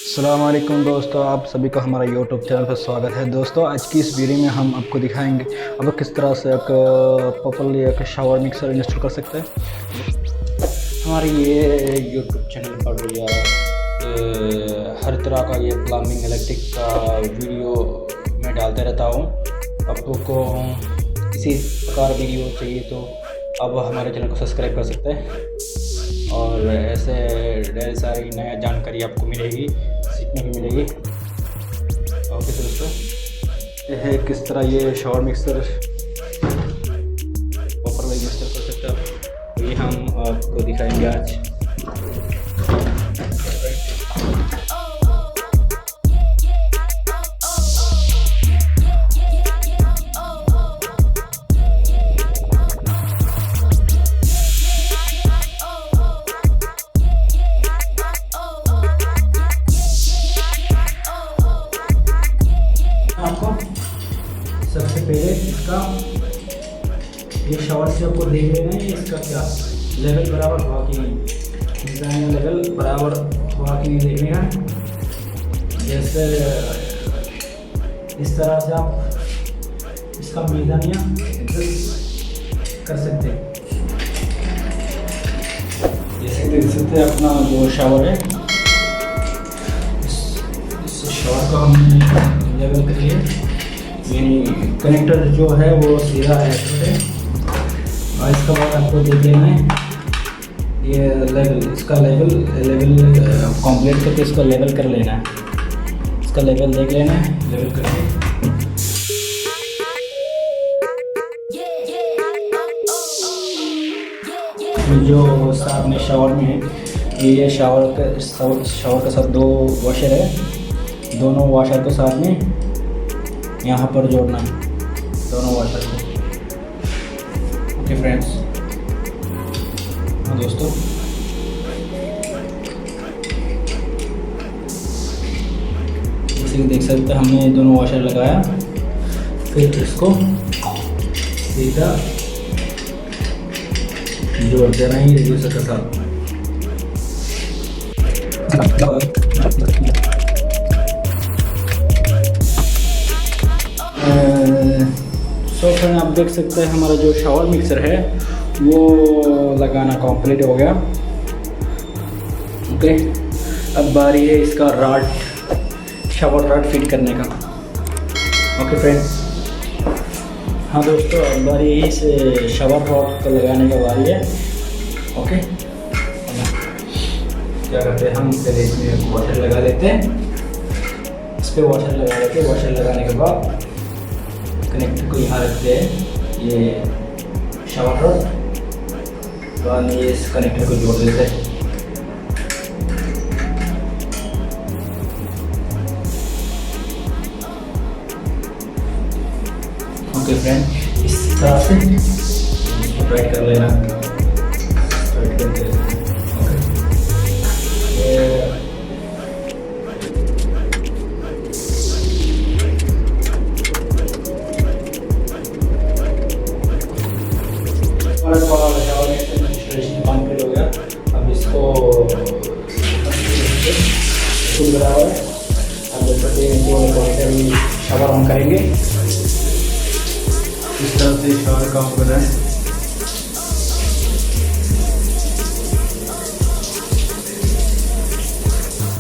अस्सलामुअलैकुम दोस्तों, आप सभी को हमारा यूट्यूब चैनल पर स्वागत है। दोस्तों, आज की इस वीडियो में हम आपको दिखाएंगे अब किस तरह से एक पॉपुलर एक शावर मिक्सर इंस्टॉल कर सकते हैं। हमारे ये यूट्यूब चैनल पर या हर तरह का ये प्लम्बिंग इलेक्ट्रिक का वीडियो मैं डालते रहता हूँ। आपको इसी प्रकार वीडियो चाहिए तो अब हमारे चैनल को सब्सक्राइब कर सकते हैं और ऐसे ढेर सारी नया जानकारी आपको मिलेगी, सीखने को मिलेगी। ओके दोस्तों, ये है किस तरह ये shower mixer proper way mixer कर सकते हैं, तो ये हम आपको दिखाएंगे आज। आपको सबसे पहले इसका ये शावर से आपको देख लेना है इसका क्या लेवल बराबर हुआ कि नहीं, डिज़ाइन लेवल बराबर हुआ कि नहीं देखने का। जैसे इस तरह से आप इसका मीज़ानिया कर सकते हैं। जैसे देख सकते हैं अपना जो शावर है, इस शावर को हमने लेवल के लिए यानी कनेक्टर जो है वो सीधा है और इसका बाद आपको देख लेना है ये लेवल, इसका लेवल कंप्लीट करके इसका लेवल कर लेना है। इसका लेवल देख लेना है, लेवल करके जो साथ में शावर में है, ये शावर का साथ दो वॉशर है, दोनों वॉशर को साथ में यहाँ पर जोड़ना है, दोनों वॉशर को। ओके फ्रेंड्स, हाँ दोस्तों, जैसे देख सकते हैं हमने दोनों वॉशर लगाया, फिर इसको सीधा जोड़ देना ही एक दूसरे के साथ। तो फ्रेंड, आप देख सकते हैं हमारा जो शावर मिक्सर है वो लगाना कंप्लीट हो गया। ओके, अब बारी है इसका रॉड, शावर रॉड फिट करने का। ओके फ्रेंड्स, हाँ दोस्तों, अब बारी है इस शावर रॉड को लगाने का बारी है। ओके, क्या करते हैं हम पहले इसमें वाटर लगा लेते हैं, इस पर वाटर लगा लेते हैं। वाटर लगाने के बाद कनेक्टर को यहाँ रखते हैं, ये शावर रॉड, बाद में ये इस कनेक्टर को जोड़ देते हैं। ओके फ्रेंड, इस तरह से टाइट कर लेना, टाइट करके ओके। कंप्लीट हो गया। अब इसको फुल बराबर अब शावर ऑन करेंगे। इस तरह से शावर काम कर रहा है।